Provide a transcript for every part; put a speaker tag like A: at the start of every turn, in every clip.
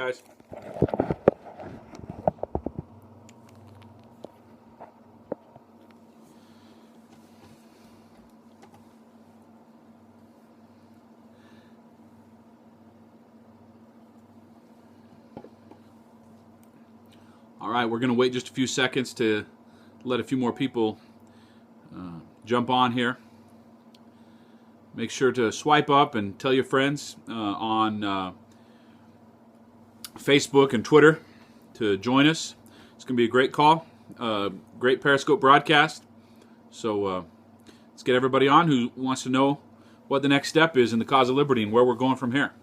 A: guys. All right, we're going to wait just a few seconds to let a few more people jump on here. Make sure to swipe up and tell your friends on Facebook and Twitter to join us. It's going to be a great call, great Periscope broadcast. So let's get everybody on who wants to know what the next step is in the cause of liberty and where we're going from here.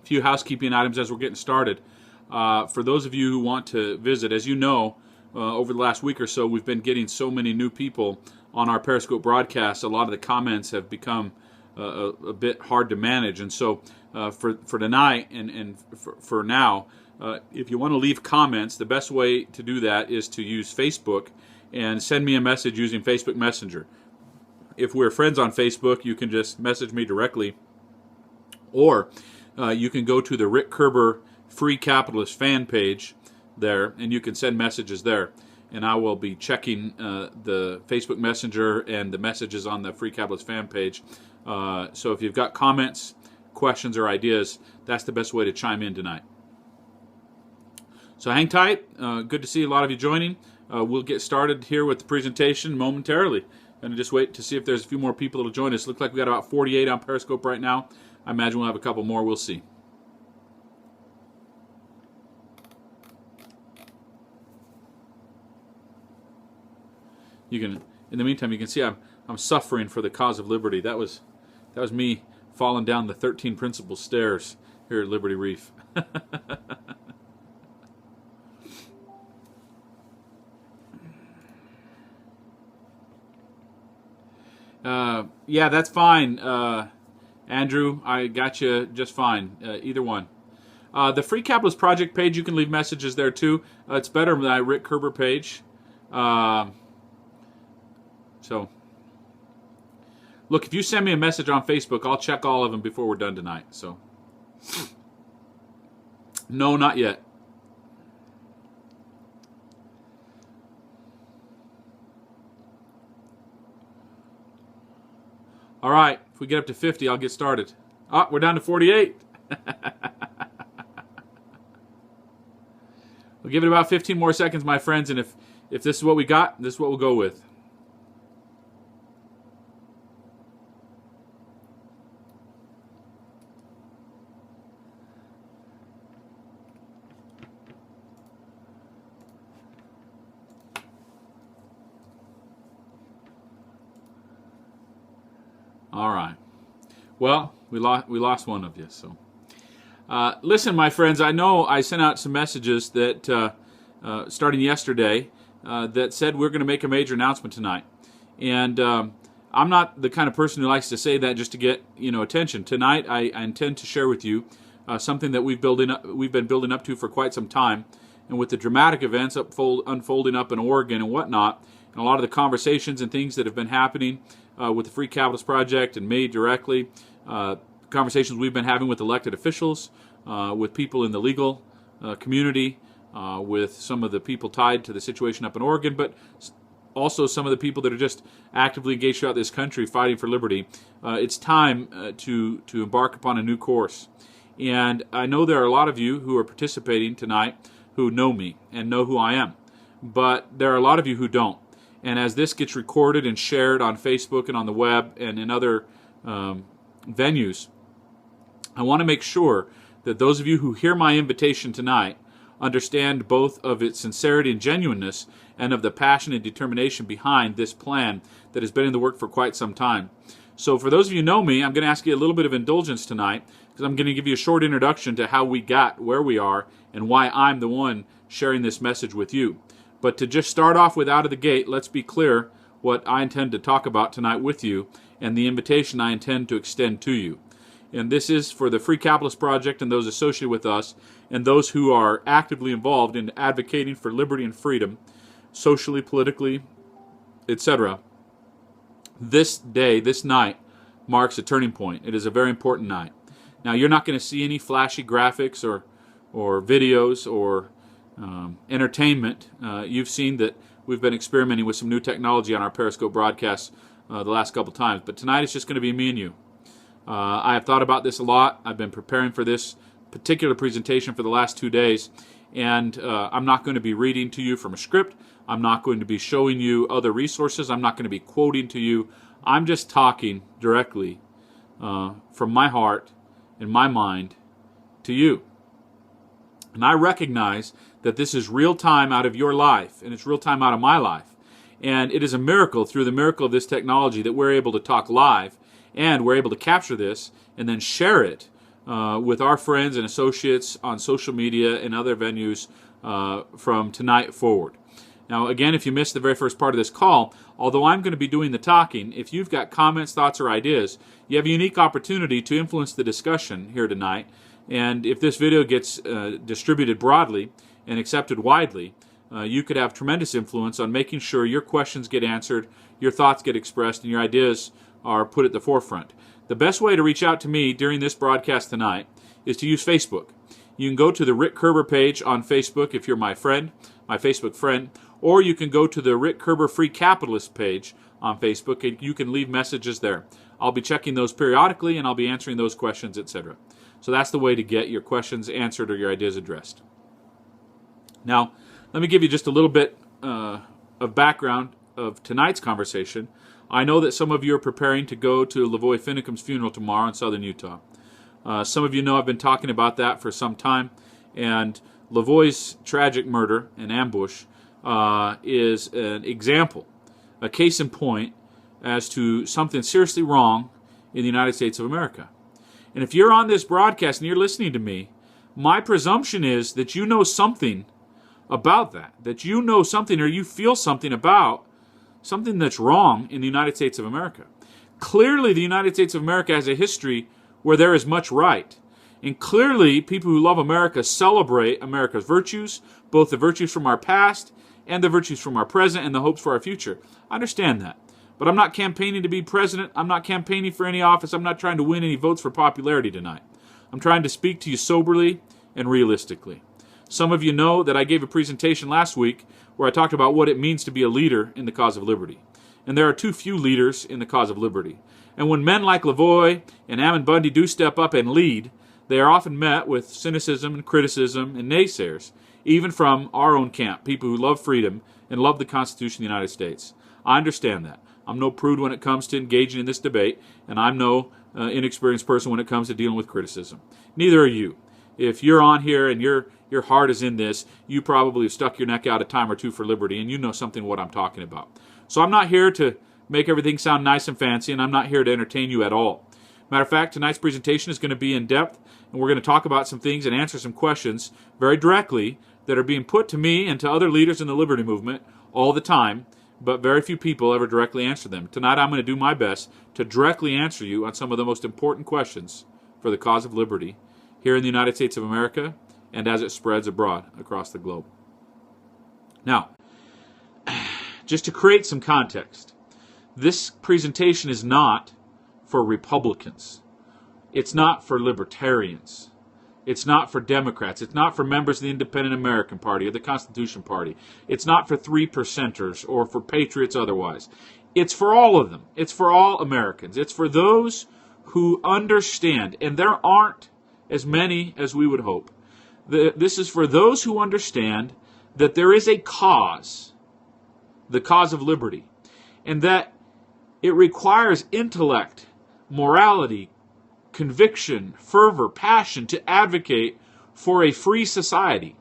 A: A few housekeeping items as we're getting started. For those of you who want to visit, as you know, over the last week or so, we've been getting so many new people on our Periscope broadcast. A lot of the comments have become a bit hard to manage. And so for tonight and for now, if you want to leave comments, the best way to do that is to use Facebook and send me a message using Facebook Messenger. If we're friends on Facebook, you can just message me directly, or you can go to the Rick Kerber Free Capitalist fan page there, and you can send messages there. And I will be checking the Facebook Messenger and the messages on the Free Capitalist fan page. So if you've got comments, questions, or ideas, that's the best way to chime in tonight. So hang tight. Good to see a lot of you joining. We'll get started here with the presentation momentarily. And just wait to see if there's a few more people that will join us. Looks like we got about 48 on Periscope right now. I imagine we'll have a couple more. We'll see. You can, in the meantime, you can see I'm suffering for the cause of liberty. That was me falling down the 13 principal stairs here at Liberty Reef. Yeah, that's fine. Andrew, I got you just fine. Either one. The Free Capitalist Project page, you can leave messages there too. It's better than my Rick Kerber page. So, look, if you send me a message on Facebook, I'll check all of them before we're done tonight. So, no, not yet. All right, if we get up to 50, I'll get started. Oh, we're down to 48. We'll give it about 15 more seconds, my friends, and if this is what we got, this is what we'll go with. All right. Well, we lost one of you. So, listen, my friends. I know I sent out some messages that starting yesterday that said we're going to make a major announcement tonight, and I'm not the kind of person who likes to say that just to get attention. Tonight, I intend to share with you something that we've been building up to for quite some time, and with the dramatic events unfolding up in Oregon and whatnot, and a lot of the conversations and things that have been happening with the Free Capitalist Project and me directly, conversations we've been having with elected officials, with people in the legal community, with some of the people tied to the situation up in Oregon, but also some of the people that are just actively engaged throughout this country fighting for liberty. It's time to embark upon a new course. And I know there are a lot of you who are participating tonight who know me and know who I am, but there are a lot of you who don't. And as this gets recorded and shared on Facebook and on the web and in other venues, I want to make sure that those of you who hear my invitation tonight understand both of its sincerity and genuineness and of the passion and determination behind this plan that has been in the work for quite some time. So for those of you who know me, I'm going to ask you a little bit of indulgence tonight, because I'm going to give you a short introduction to how we got where we are and why I'm the one sharing this message with you. But to just start off with out of the gate, let's be clear what I intend to talk about tonight with you and the invitation I intend to extend to you. And this is for the Free Capitalist Project and those associated with us and those who are actively involved in advocating for liberty and freedom, socially, politically, etc. This day, this night, marks a turning point. It is a very important night. Now, you're not going to see any flashy graphics or videos or entertainment. You've seen that we've been experimenting with some new technology on our Periscope broadcasts the last couple times. But tonight it's just going to be me and you. I have thought about this a lot. I've been preparing for this particular presentation for the last 2 days. And I'm not going to be reading to you from a script. I'm not going to be showing you other resources. I'm not going to be quoting to you. I'm just talking directly from my heart and my mind to you. And I recognize that this is real time out of your life, and it's real time out of my life. And it is a miracle, through the miracle of this technology, that we're able to talk live, and we're able to capture this and then share it with our friends and associates on social media and other venues from tonight forward. Now, again, if you missed the very first part of this call, although I'm going to be doing the talking, if you've got comments, thoughts, or ideas, you have a unique opportunity to influence the discussion here tonight. And if this video gets distributed broadly and accepted widely, you could have tremendous influence on making sure your questions get answered, your thoughts get expressed, and your ideas are put at the forefront. The best way to reach out to me during this broadcast tonight is to use Facebook. You can go to the Rick Kerber page on Facebook if you're my friend, my Facebook friend, or you can go to the Rick Kerber Free Capitalist page on Facebook, and you can leave messages there. I'll be checking those periodically, and I'll be answering those questions, etc. So that's the way to get your questions answered or your ideas addressed. Now, let me give you just a little bit of background of tonight's conversation. I know that some of you are preparing to go to Lavoy Finicum's funeral tomorrow in southern Utah. Some of you know I've been talking about that for some time, and Lavoy's tragic murder and ambush is an example, a case in point as to something seriously wrong in the United States of America. And if you're on this broadcast and you're listening to me, my presumption is that you know something about that you know something or you feel something about something that's wrong in the United States of America. Clearly, the United States of America has a history where there is much right. And clearly, people who love America celebrate America's virtues, both the virtues from our past and the virtues from our present and the hopes for our future. I understand that. But I'm not campaigning to be president. I'm not campaigning for any office. I'm not trying to win any votes for popularity tonight. I'm trying to speak to you soberly and realistically. Some of you know that I gave a presentation last week where I talked about what it means to be a leader in the cause of liberty. And there are too few leaders in the cause of liberty. And when men like Lavoy and Ammon Bundy do step up and lead, they are often met with cynicism and criticism and naysayers, even from our own camp, people who love freedom and love the Constitution of the United States. I understand that. I'm no prude when it comes to engaging in this debate, and I'm no inexperienced person when it comes to dealing with criticism. Neither are you. If you're on here and your heart is in this, you probably have stuck your neck out a time or two for liberty, and you know something of what I'm talking about. So I'm not here to make everything sound nice and fancy, and I'm not here to entertain you at all. Matter of fact, tonight's presentation is going to be in depth, and we're going to talk about some things and answer some questions very directly that are being put to me and to other leaders in the liberty movement all the time, but very few people ever directly answer them. Tonight I'm going to do my best to directly answer you on some of the most important questions for the cause of liberty here in the United States of America and as it spreads abroad across the globe. Now, just to create some context, this presentation is not for Republicans. It's not for libertarians. It's not for Democrats. It's not for members of the Independent American Party or the Constitution Party. It's not for 3%ers or for patriots otherwise. It's for all of them. It's for all Americans. It's for those who understand, and there aren't as many as we would hope. This is for those who understand that there is a cause, the cause of liberty, and that it requires intellect, morality, conviction, fervor, passion to advocate for a free society.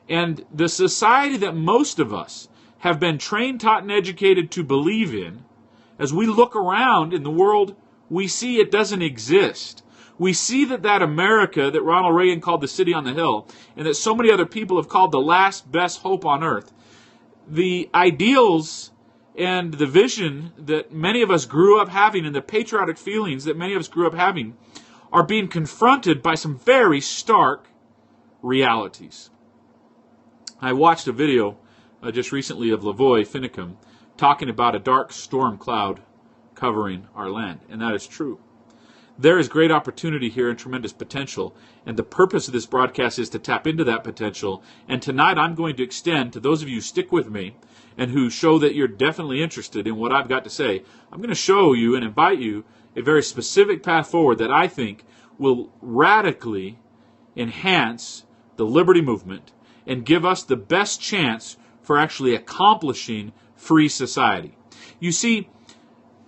A: And the society that most of us have been trained, taught, and educated to believe in, as we look around in the world, we see it doesn't exist. We see that America that Ronald Reagan called the city on the hill, and that so many other people have called the last best hope on earth, the ideals and the vision that many of us grew up having and the patriotic feelings that many of us grew up having are being confronted by some very stark realities. I watched a video just recently of Lavoy Finicum talking about a dark storm cloud covering our land. And that is true. There is great opportunity here and tremendous potential. And the purpose of this broadcast is to tap into that potential. And tonight I'm going to extend to those of you who stick with me and who show that you're definitely interested in what I've got to say. I'm going to show you and invite you a very specific path forward that I think will radically enhance the liberty movement and give us the best chance for actually accomplishing free society. You see,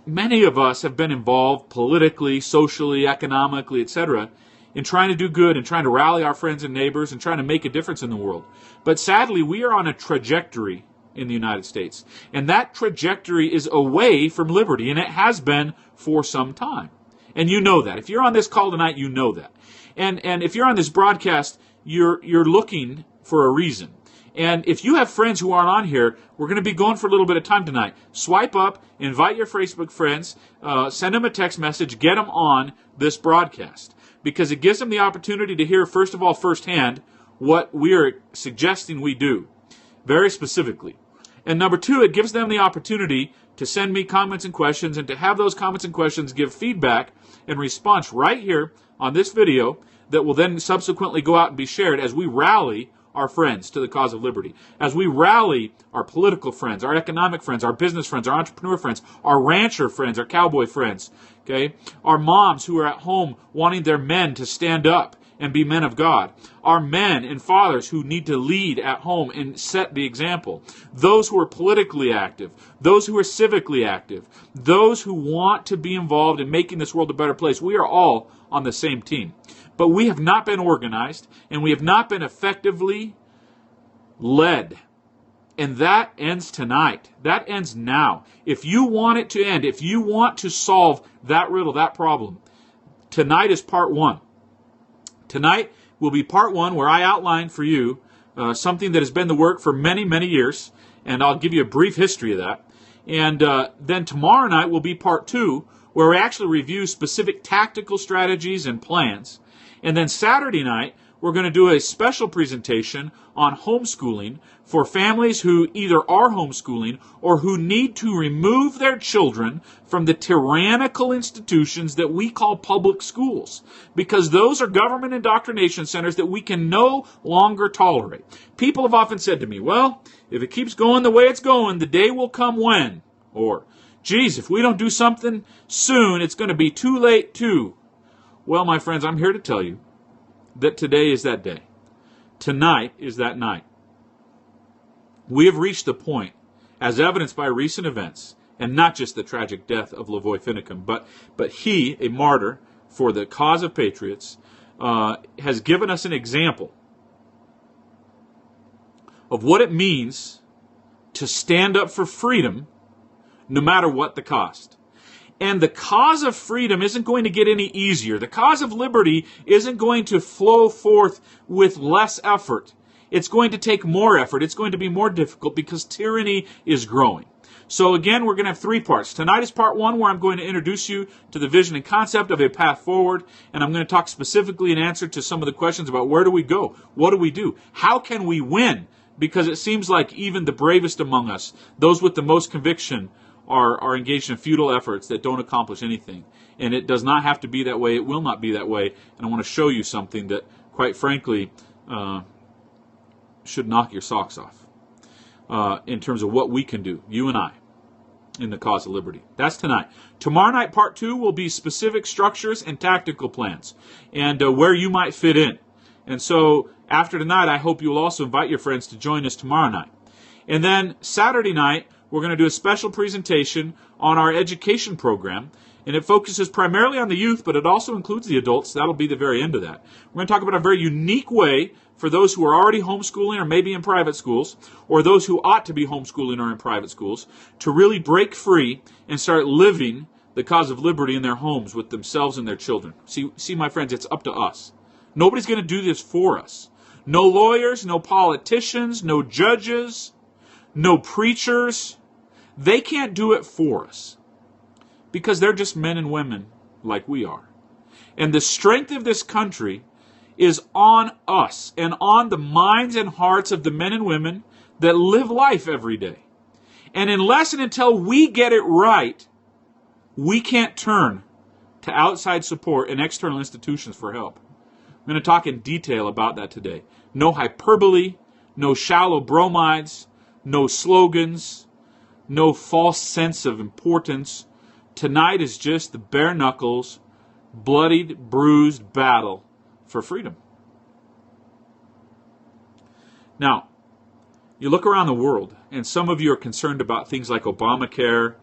A: many of us have been involved politically, socially, economically, etc., in trying to do good and trying to rally our friends and neighbors and trying to make a difference in the world. But sadly, we are on a trajectory in the United States. And that trajectory is away from liberty, and it has been for some time. And you know that. If you're on this call tonight, you know that. And if you're on this broadcast, you're looking for a reason. And if you have friends who aren't on here, we're going to be going for a little bit of time tonight. Swipe up, invite your Facebook friends, send them a text message, get them on this broadcast. Because it gives them the opportunity to hear, first of all, firsthand, what we are suggesting we do, very specifically. And number two, it gives them the opportunity to send me comments and questions, and to have those comments and questions give feedback and response right here on this video that will then subsequently go out and be shared as we rally our friends to the cause of liberty, as we rally our political friends, our economic friends, our business friends, our entrepreneur friends, our rancher friends, our cowboy friends, okay, our moms who are at home wanting their men to stand up and be men of God, our men and fathers who need to lead at home and set the example, those who are politically active, those who are civically active, those who want to be involved in making this world a better place. We are all on the same team. But we have not been organized, and we have not been effectively led. And that ends tonight. That ends now. If you want it to end, if you want to solve that riddle, that problem, tonight is part one. Tonight will be part one where I outline for you something that has been the work for many, many years, and I'll give you a brief history of that. And then tomorrow night will be part two, where we actually review specific tactical strategies and plans. And then Saturday night, we're going to do a special presentation on homeschooling for families who either are homeschooling or who need to remove their children from the tyrannical institutions that we call public schools, because those are government indoctrination centers that we can no longer tolerate. People have often said to me, well, if it keeps going the way it's going, the day will come when, or, geez, if we don't do something soon, it's going to be too late too. Well, my friends, I'm here to tell you that today is that day. Tonight is that night. We have reached the point, as evidenced by recent events, and not just the tragic death of Lavoy Finicum, but he, a martyr for the cause of patriots, has given us an example of what it means to stand up for freedom no matter what the cost. And the cause of freedom isn't going to get any easier. The cause of liberty isn't going to flow forth with less effort. It's going to take more effort. It's going to be more difficult because tyranny is growing. So again, we're going to have three parts. Tonight is part one, where I'm going to introduce you to the vision and concept of a path forward. And I'm going to talk specifically in answer to some of the questions about where do we go? What do we do? How can we win? Because it seems like even the bravest among us, those with the most conviction, are engaged in futile efforts that don't accomplish anything. And it does not have to be that way. It will not be that way. And I want to show you something that, quite frankly, should knock your socks off in terms of what we can do, you and I, in the cause of liberty. That's tonight. Tomorrow night, part two, will be specific structures and tactical plans and where you might fit in. And so after tonight, I hope you will also invite your friends to join us tomorrow night. And then Saturday night, we're going to do a special presentation on our education program, and it focuses primarily on the youth, but it also includes the adults. That'll be the very end of that. We're going to talk about a very unique way for those who are already homeschooling or maybe in private schools, or those who ought to be homeschooling or in private schools, to really break free and start living the cause of liberty in their homes with themselves and their children. See, my friends, it's up to us. Nobody's going to do this for us. No lawyers, no politicians, no judges, no preachers. They can't do it for us because they're just men and women like we are. And the strength of this country is on us and on the minds and hearts of the men and women that live life every day. And unless and until we get it right, we can't turn to outside support and external institutions for help. I'm going to talk in detail about that today. No hyperbole, no shallow bromides, no slogans, no false sense of importance. Tonight is just the bare knuckles, bloodied, bruised battle for freedom. Now, you look around the world, and some of you are concerned about things like Obamacare.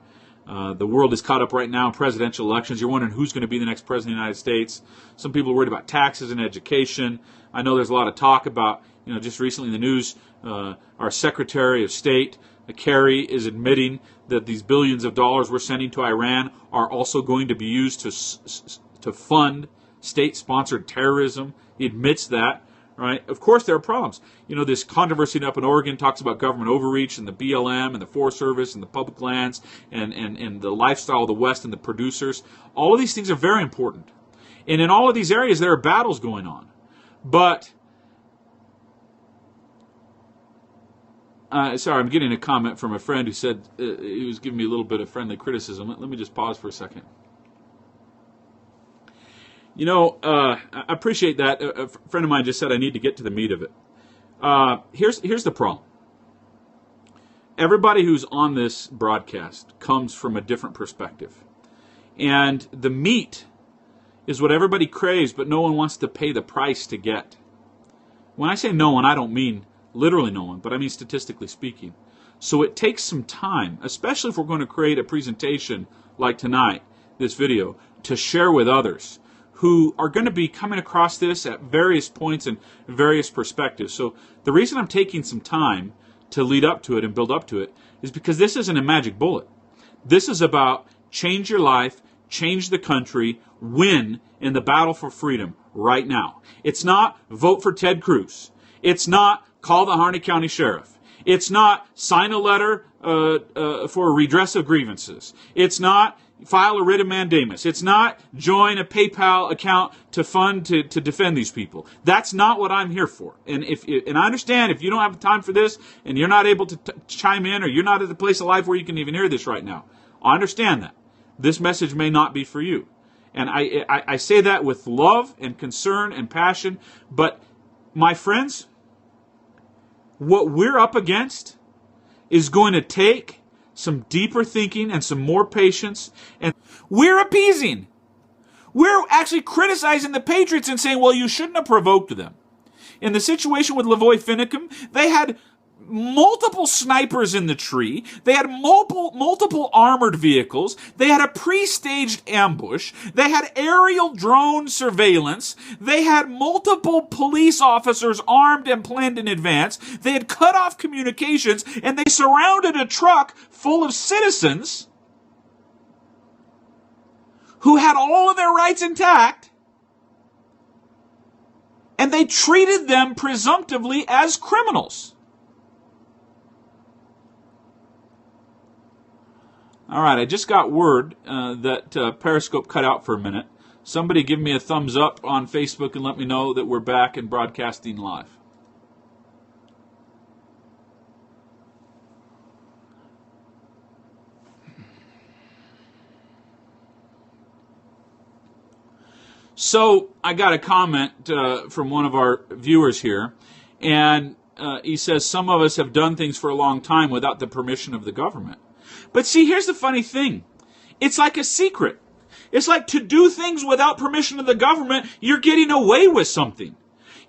A: The world is caught up right now in presidential elections. You're wondering who's going to be the next president of the United States. Some people are worried about taxes and education. I know there's a lot of talk about, just recently in the news, our Secretary of State, Kerry, is admitting that these billions of dollars we're sending to Iran are also going to be used to fund state-sponsored terrorism. He admits that. Right? Of course, there are problems. This controversy up in Oregon talks about government overreach and the BLM and the Forest Service and the public lands and the lifestyle of the West and the producers. All of these things are very important. And in all of these areas, there are battles going on. But, sorry, I'm getting a comment from a friend who said he was giving me a little bit of friendly criticism. Let me just pause for a second. I appreciate that. A friend of mine just said I need to get to the meat of it. Here's the problem. Everybody who's on this broadcast comes from a different perspective. And the meat is what everybody craves, but no one wants to pay the price to get. When I say no one, I don't mean literally no one, but I mean statistically speaking. So it takes some time, especially if we're going to create a presentation like tonight, this video, to share with others who are going to be coming across this at various points and various perspectives. So the reason I'm taking some time to lead up to it and build up to it is because this isn't a magic bullet. This is about change your life, change the country, win in the battle for freedom right now. It's not vote for Ted Cruz. It's not call the Harney County Sheriff. It's not sign a letter for redress of grievances. It's not file a writ of mandamus. It's not join a PayPal account to fund to defend these people. That's not what I'm here for. And I understand if you don't have time for this and you're not able to chime in, or you're not at the place of life where you can even hear this right now. I understand that. This message may not be for you. And I say that with love and concern and passion. But my friends, what we're up against is going to take some deeper thinking and some more patience. And we're appeasing. We're actually criticizing the Patriots and saying, well, you shouldn't have provoked them. In the situation with Lavoy Finicum, they had multiple snipers in the tree. They had multiple armored vehicles. They had a pre-staged ambush. They had aerial drone surveillance. They had multiple police officers armed and planned in advance. They had cut off communications, and they surrounded a truck full of citizens who had all of their rights intact, and they treated them presumptively as criminals. All right, I just got word that Periscope cut out for a minute. Somebody give me a thumbs up on Facebook and let me know that we're back and broadcasting live. So I got a comment from one of our viewers here, and he says some of us have done things for a long time without the permission of the government. But see, here's the funny thing. It's like a secret. It's like to do things without permission of the government, you're getting away with something.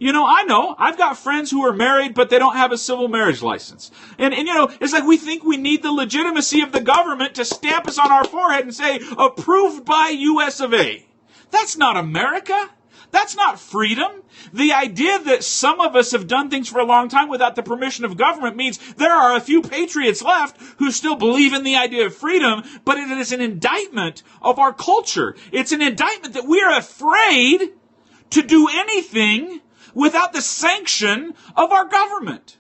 A: I know. I've got friends who are married, but they don't have a civil marriage license. And it's like we think we need the legitimacy of the government to stamp us on our forehead and say, approved by US of A. That's not America. That's not freedom. The idea that some of us have done things for a long time without the permission of government means there are a few patriots left who still believe in the idea of freedom, but it is an indictment of our culture. It's an indictment that we are afraid to do anything without the sanction of our government.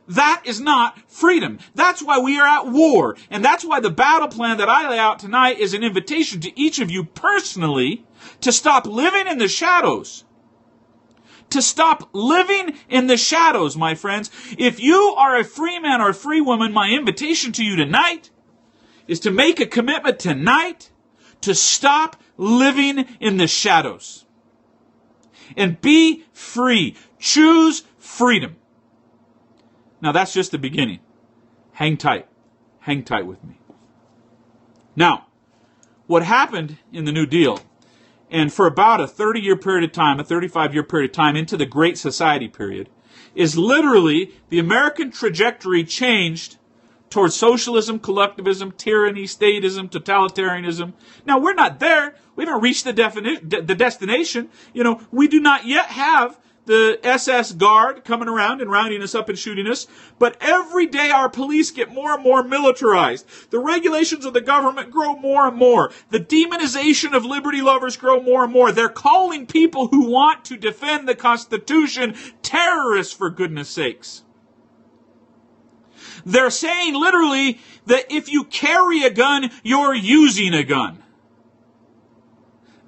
A: That is not freedom. That's why we are at war. And that's why the battle plan that I lay out tonight is an invitation to each of you personally to stop living in the shadows. To stop living in the shadows, my friends. If you are a free man or a free woman, my invitation to you tonight is to make a commitment tonight to stop living in the shadows and be free. Choose freedom. Now that's just the beginning. Hang tight. Hang tight with me. Now, what happened in the New Deal, and for about a 30-year period of time, a 35-year period of time into the Great Society period, is literally the American trajectory changed towards socialism, collectivism, tyranny, statism, totalitarianism. Now, we're not there. We haven't reached the destination. We do not yet have the SS guard coming around and rounding us up and shooting us. But every day our police get more and more militarized. The regulations of the government grow more and more. The demonization of liberty lovers grow more and more. They're calling people who want to defend the Constitution terrorists, for goodness sakes. They're saying literally that if you carry a gun, you're using a gun.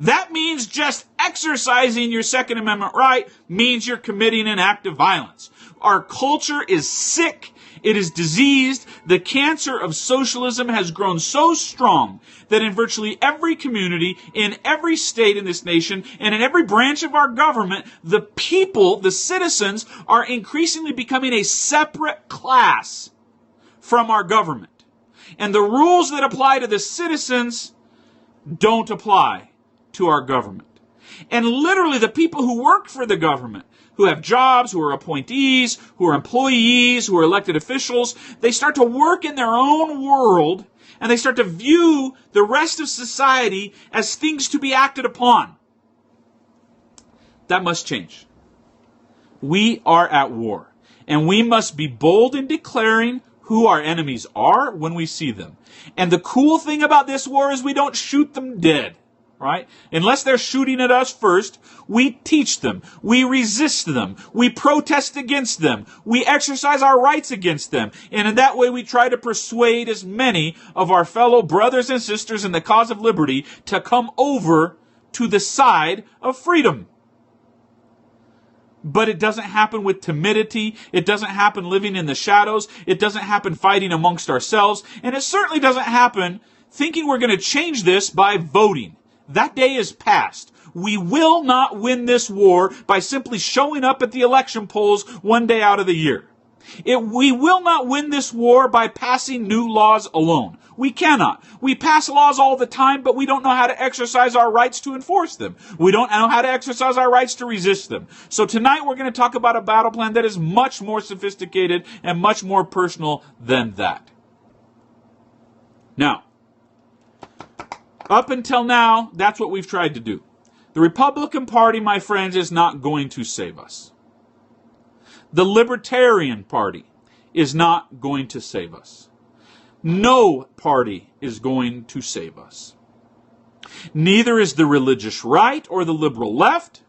A: That means just exercising your Second Amendment right means you're committing an act of violence. Our culture is sick. It is diseased. The cancer of socialism has grown so strong that in virtually every community, in every state in this nation, and in every branch of our government, the people, the citizens, are increasingly becoming a separate class from our government. And the rules that apply to the citizens don't apply to our government. And literally the people who work for the government, who have jobs, who are appointees, who are employees, who are elected officials, they start to work in their own world and they start to view the rest of society as things to be acted upon. That must change. We are at war, and we must be bold in declaring who our enemies are when we see them. And the cool thing about this war is we don't shoot them dead. Right? Unless they're shooting at us first, we teach them, we resist them, we protest against them, we exercise our rights against them, and in that way we try to persuade as many of our fellow brothers and sisters in the cause of liberty to come over to the side of freedom. But it doesn't happen with timidity. It doesn't happen living in the shadows. It doesn't happen fighting amongst ourselves. And it certainly doesn't happen thinking we're going to change this by voting. That day is past. We will not win this war by simply showing up at the election polls one day out of the year. We will not win this war by passing new laws alone. We cannot. We pass laws all the time, but we don't know how to exercise our rights to enforce them. We don't know how to exercise our rights to resist them. So tonight we're going to talk about a battle plan that is much more sophisticated and much more personal than that. Now, up until now, that's what we've tried to do. The Republican Party, my friends, is not going to save us. The Libertarian Party is not going to save us. No party is going to save us. Neither is the religious right or the liberal left,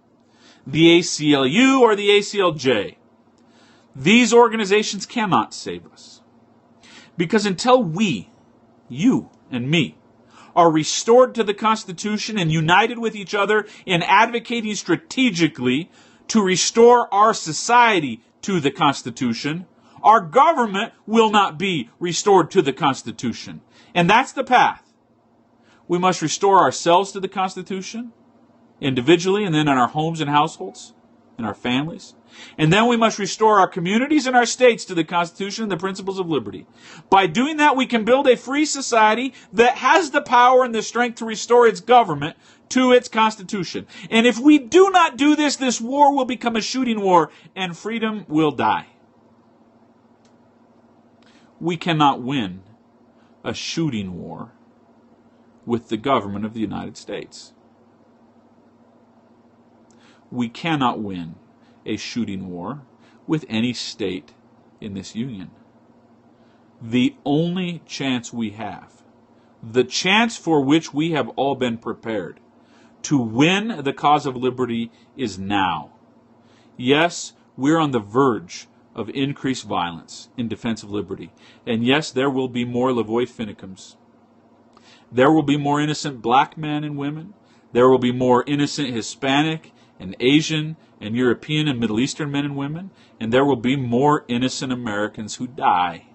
A: the ACLU or the ACLJ. These organizations cannot save us. Because until we, you and me, are restored to the Constitution and united with each other in advocating strategically to restore our society to the Constitution, our government will not be restored to the Constitution. And that's the path. We must restore ourselves to the Constitution, individually, and then in our homes and households, in our families. And then we must restore our communities and our states to the Constitution and the principles of liberty. By doing that, we can build a free society that has the power and the strength to restore its government to its Constitution. And if we do not do this, this war will become a shooting war and freedom will die. We cannot win a shooting war with the government of the United States. We cannot win a shooting war with any state in this union. The only chance we have, the chance for which we have all been prepared to win the cause of liberty, is now. Yes, we're on the verge of increased violence in defense of liberty. And yes, there will be more Lavoie Finicums. There will be more innocent black men and women. There will be more innocent Hispanic and Asian and European and Middle Eastern men and women, and there will be more innocent Americans who die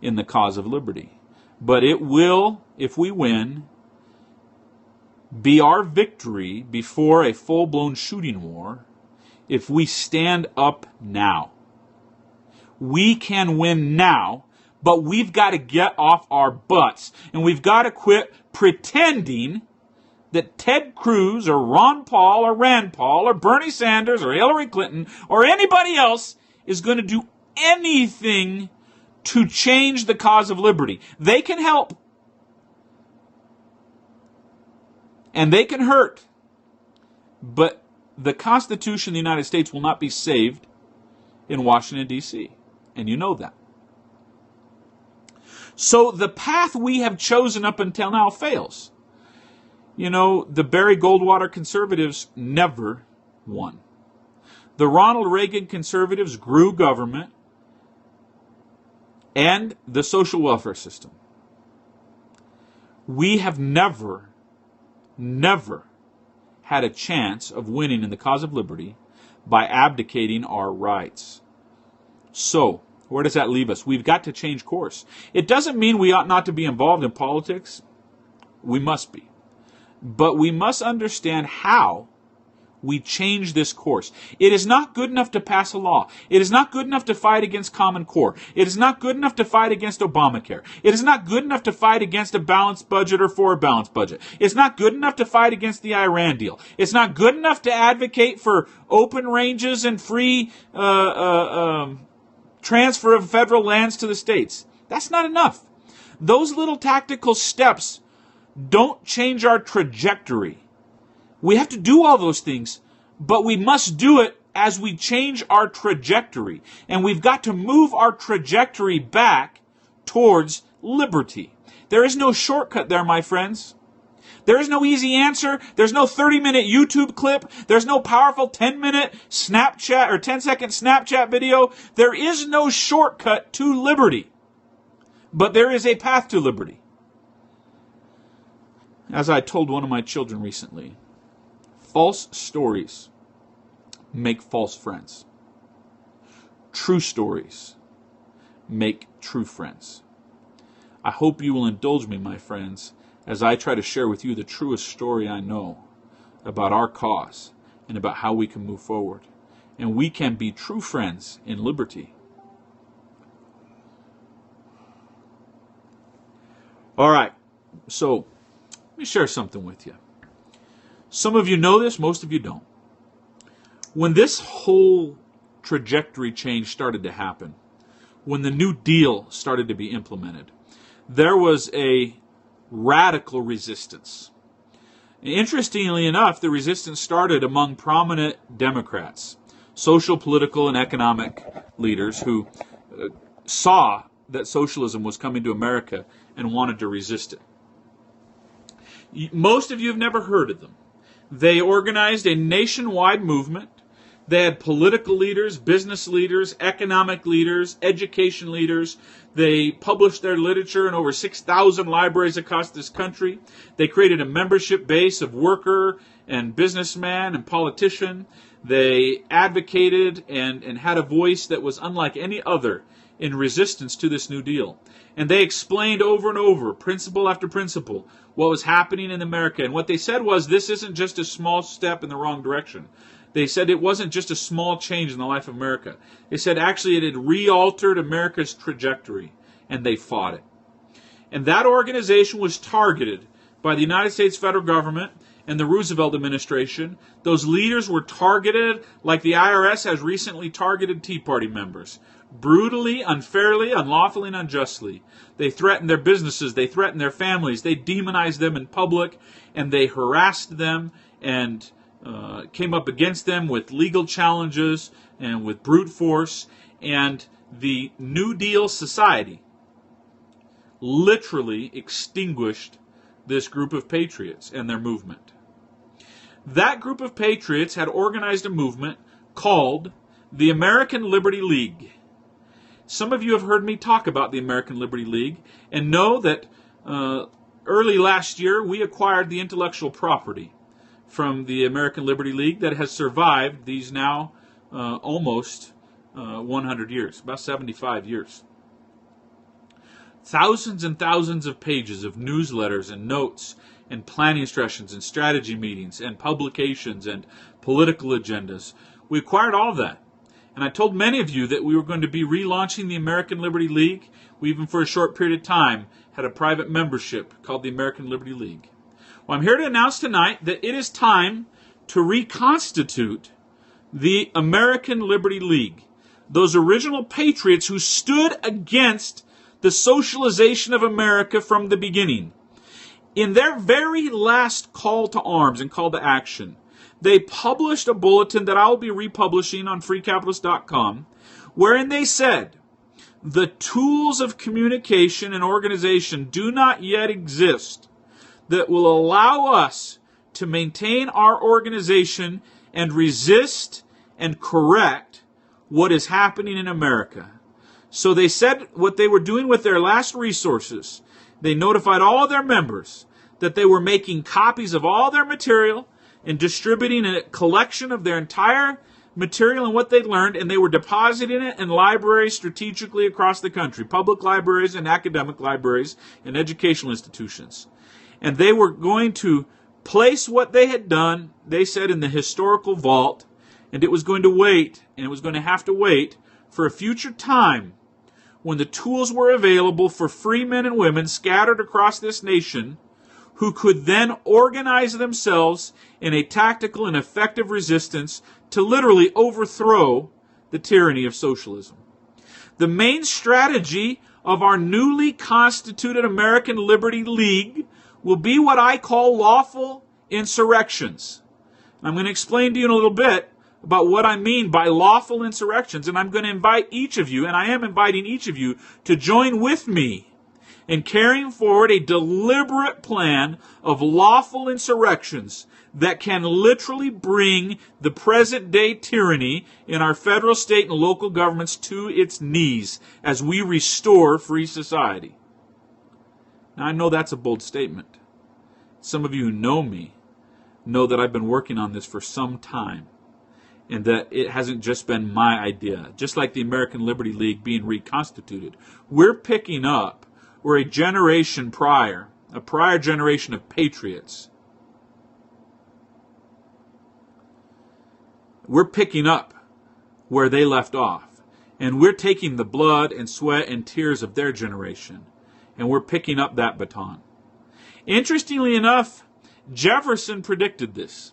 A: in the cause of liberty. But it will, if we win, be our victory before a full-blown shooting war if we stand up now. We can win now, but we've got to get off our butts. And we've got to quit pretending that Ted Cruz or Ron Paul or Rand Paul or Bernie Sanders or Hillary Clinton or anybody else is going to do anything to change the cause of liberty. They can help. And they can hurt. But the Constitution of the United States will not be saved in Washington, D.C. And you know that. So the path we have chosen up until now fails. You know, the Barry Goldwater conservatives never won. The Ronald Reagan conservatives grew government and the social welfare system. We have never had a chance of winning in the cause of liberty by abdicating our rights. So, where does that leave us? We've got to change course. It doesn't mean we ought not to be involved in politics. We must be. But we must understand how we change this course. It is not good enough to pass a law. It is not good enough to fight against Common Core. It is not good enough to fight against Obamacare. It is not good enough to fight against a balanced budget or for a balanced budget. It's not good enough to fight against the Iran deal. It's not good enough to advocate for open ranges and free transfer of federal lands to the states. That's not enough. Those little tactical steps don't change our trajectory. We have to do all those things, but we must do it as we change our trajectory. And we've got to move our trajectory back towards liberty. There is no shortcut there, my friends. There is no easy answer. There's no 30-minute YouTube clip. There's no powerful 10-minute Snapchat or 10-second Snapchat video. There is no shortcut to liberty. But there is a path to liberty. As I told one of my children recently, false stories make false friends. True stories make true friends. I hope you will indulge me, my friends, as I try to share with you the truest story I know about our cause and about how we can move forward. And we can be true friends in liberty. All right, so let me share something with you. Some of you know this, most of you don't. When this whole trajectory change started to happen, when the New Deal started to be implemented, there was a radical resistance. Interestingly enough, the resistance started among prominent Democrats, social, political, and economic leaders who saw that socialism was coming to America and wanted to resist it. Most of you have never heard of them. They organized a nationwide movement. They had political leaders, business leaders, economic leaders, education leaders. They published their literature in over 6,000 libraries across this country. They created a membership base of worker and businessman and politician. They advocated and had a voice that was unlike any other in resistance to this New Deal. And they explained over and over, principle after principle, what was happening in America. And what they said was, this isn't just a small step in the wrong direction. They said it wasn't just a small change in the life of America. They said actually it had re-altered America's trajectory, and they fought it. And that organization was targeted by the United States federal government and the Roosevelt administration. Those leaders were targeted like the IRS has recently targeted Tea Party members. Brutally, unfairly, unlawfully, and unjustly. They threatened their businesses, they threatened their families, they demonized them in public, and they harassed them and came up against them with legal challenges and with brute force. And the New Deal society literally extinguished this group of patriots and their movement. That group of patriots had organized a movement called the American Liberty League. Some of you have heard me talk about the American Liberty League and know that early last year we acquired the intellectual property from the American Liberty League that has survived these now almost 100 years, about 75 years. Thousands and thousands of pages of newsletters and notes and planning instructions and strategy meetings and publications and political agendas. We acquired all of that. And I told many of you that we were going to be relaunching the American Liberty League. We even for a short period of time had a private membership called the American Liberty League. Well, I'm here to announce tonight that it is time to reconstitute the American Liberty League. Those original patriots who stood against the socialization of America from the beginning. In their very last call to arms and call to action, they published a bulletin that I'll be republishing on freecapitalist.com, wherein they said, the tools of communication and organization do not yet exist that will allow us to maintain our organization and resist and correct what is happening in America. So they said what they were doing with their last resources. They notified all of their members that they were making copies of all their material and distributing a collection of their entire material and what they'd learned, and they were depositing it in libraries strategically across the country, public libraries and academic libraries and educational institutions. And they were going to place what they had done, they said, in the historical vault, and it was going to wait, and it was going to have to wait for a future time when the tools were available for free men and women scattered across this nation who could then organize themselves in a tactical and effective resistance to literally overthrow the tyranny of socialism. The main strategy of our newly constituted American Liberty League will be what I call lawful insurrections. I'm going to explain to you in a little bit about what I mean by lawful insurrections, and I'm going to invite each of you, and I am inviting each of you, to join with me in carrying forward a deliberate plan of lawful insurrections that can literally bring the present-day tyranny in our federal, state, and local governments to its knees as we restore free society. Now, I know that's a bold statement. Some of you who know me know that I've been working on this for some time, and that it hasn't just been my idea. Just like the American Liberty League being reconstituted, we're picking up where a generation prior, a prior generation of patriots, we're picking up where they left off. And we're taking the blood and sweat and tears of their generation, and we're picking up that baton. Interestingly enough, Jefferson predicted this.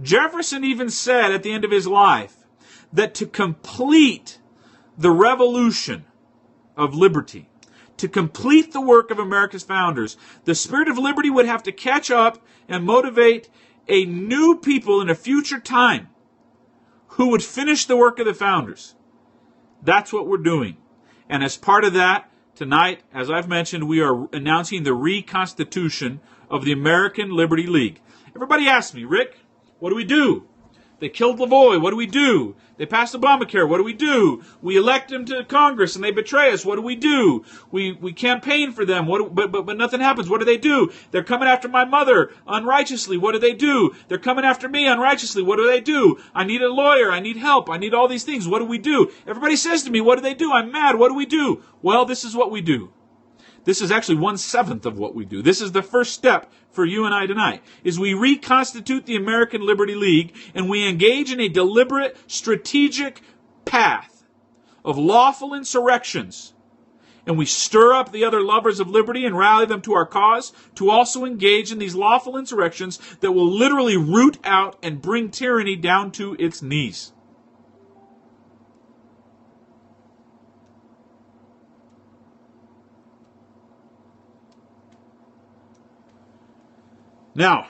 A: Jefferson even said at the end of his life that to complete the revolution of liberty, to complete the work of America's founders, the spirit of liberty would have to catch up and motivate a new people in a future time who would finish the work of the founders. That's what we're doing. And as part of that, tonight, as I've mentioned, we are announcing the reconstitution of the American Liberty League. Everybody asks me, Rick, what do we do? They killed Lavoie. What do we do? They passed Obamacare. What do we do? We elect them to Congress and they betray us. What do we do? We campaign for them. But nothing happens. What do? They're coming after my mother unrighteously. What do? They're coming after me unrighteously. What do? I need a lawyer. I need help. I need all these things. What do? Everybody says to me, what do? I'm mad. What do? Well, this is what we do. This is actually 1/7 of what we do. This is the first step for you and I tonight, is we reconstitute the American Liberty League and we engage in a deliberate, strategic path of lawful insurrections. And we stir up the other lovers of liberty and rally them to our cause to also engage in these lawful insurrections that will literally root out and bring tyranny down to its knees. Now,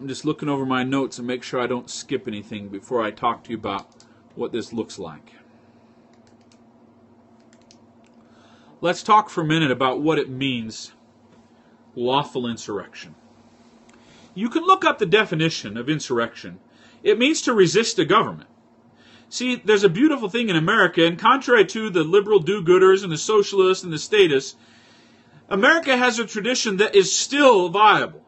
A: I'm just looking over my notes and make sure I don't skip anything before I talk to you about what this looks like. Let's talk for a minute about what it means, lawful insurrection. You can look up the definition of insurrection. It means to resist a government. See, there's a beautiful thing in America, and contrary to the liberal do-gooders and the socialists and the statists, America has a tradition that is still viable.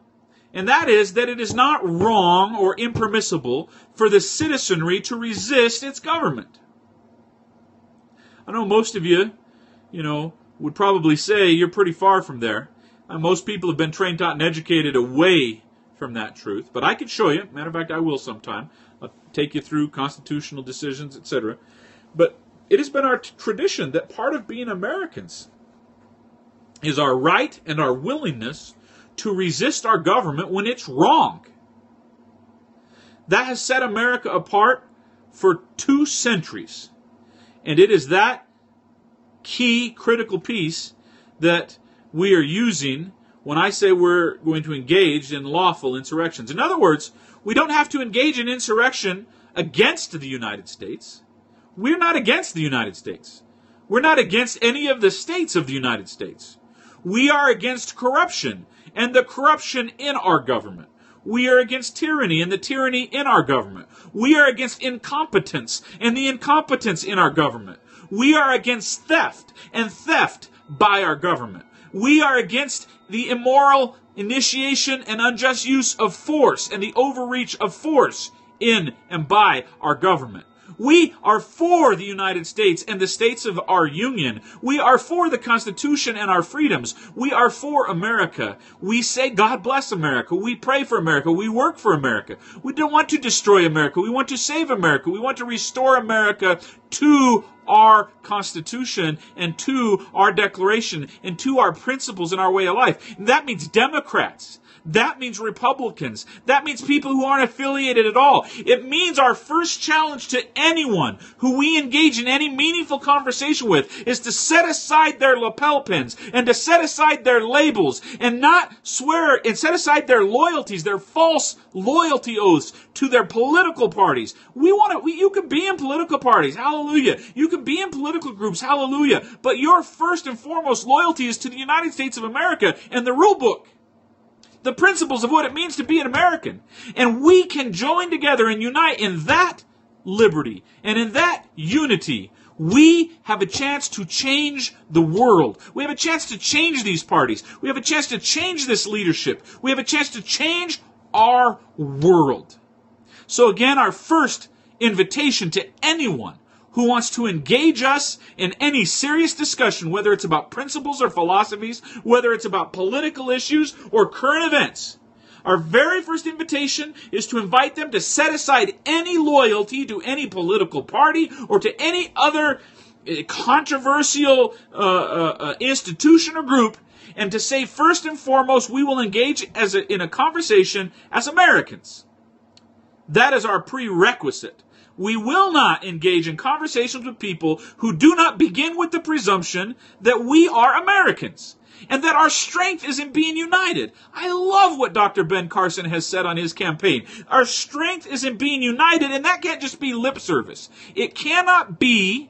A: And that is that it is not wrong or impermissible for the citizenry to resist its government. I know most of you, would probably say you're pretty far from there. Most people have been trained, taught, and educated away from that truth. But I could show you. Matter of fact, I will sometime. I'll take you through constitutional decisions, etc. But it has been our tradition that part of being Americans is our right and our willingness to resist our government when it's wrong. That has set America apart for 2 centuries. And it is that key critical piece that we are using when I say we're going to engage in lawful insurrections. In other words, we don't have to engage in insurrection against the United States. We're not against the United States. We're not against any of the states of the United States. We are against corruption and the corruption in our government. We are against tyranny and the tyranny in our government. We are against incompetence and the incompetence in our government. We are against theft and theft by our government. We are against the immoral initiation and unjust use of force and the overreach of force in and by our government. We are for the United States and the states of our union. We are for the Constitution and our freedoms. We are for America. We say, God bless America. We pray for America. We work for America. We don't want to destroy America. We want to save America. We want to restore America to our Constitution and to our Declaration and to our principles and our way of life. And that means Democrats. That means Republicans. That means people who aren't affiliated at all. It means our first challenge to anyone who we engage in any meaningful conversation with is to set aside their lapel pins and to set aside their labels and not swear and set aside their loyalties, their false loyalty oaths to their political parties. You can be in political parties, hallelujah. You can be in political groups, hallelujah. But your first and foremost loyalty is to the United States of America and the rule book. The principles of what it means to be an American. And we can join together and unite in that liberty and in that unity. We have a chance to change the world. We have a chance to change these parties. We have a chance to change this leadership. We have a chance to change our world. So again, our first invitation to anyone who wants to engage us in any serious discussion, whether it's about principles or philosophies, whether it's about political issues or current events. Our very first invitation is to invite them to set aside any loyalty to any political party or to any other controversial institution or group, and to say first and foremost we will engage in a conversation as Americans. That is our prerequisite. We will not engage in conversations with people who do not begin with the presumption that we are Americans and that our strength is in being united. I love what Dr. Ben Carson has said on his campaign. Our strength is in being united, and that can't just be lip service. It cannot be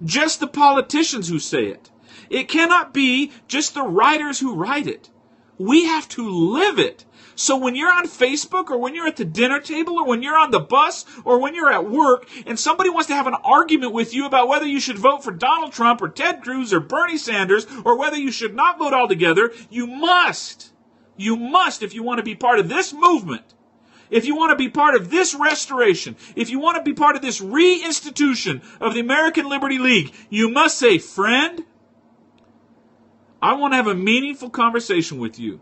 A: just the politicians who say it. It cannot be just the writers who write it. We have to live it. So when you're on Facebook or when you're at the dinner table or when you're on the bus or when you're at work and somebody wants to have an argument with you about whether you should vote for Donald Trump or Ted Cruz or Bernie Sanders or whether you should not vote altogether, you must, if you want to be part of this movement, if you want to be part of this restoration, if you want to be part of this reinstitution of the American Liberty League, you must say, friend, I want to have a meaningful conversation with you.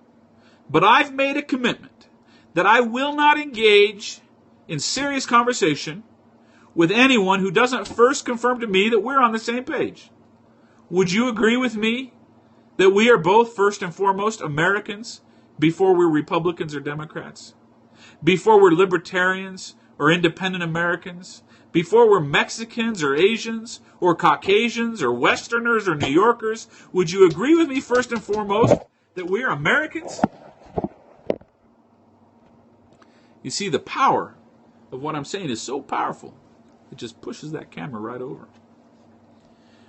A: But I've made a commitment that I will not engage in serious conversation with anyone who doesn't first confirm to me that we're on the same page. Would you agree with me that we are both first and foremost Americans before we're Republicans or Democrats? Before we're libertarians or independent Americans? Before we're Mexicans or Asians or Caucasians or Westerners or New Yorkers? Would you agree with me first and foremost that we're Americans? You see, the power of what I'm saying is so powerful, it just pushes that camera right over.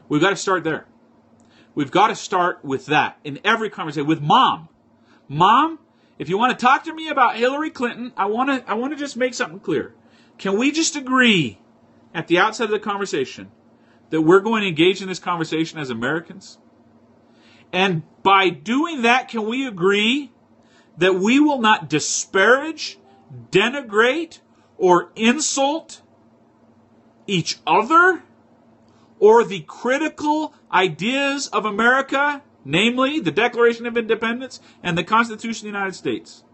A: We've got to start there. We've got to start with that in every conversation. With Mom. Mom, if you want to talk to me about Hillary Clinton, I want to just make something clear. Can we just agree at the outset of the conversation that we're going to engage in this conversation as Americans? And by doing that, can we agree that we will not disparage, denigrate, or insult each other or the critical ideas of America, namely the Declaration of Independence and the Constitution of the United States.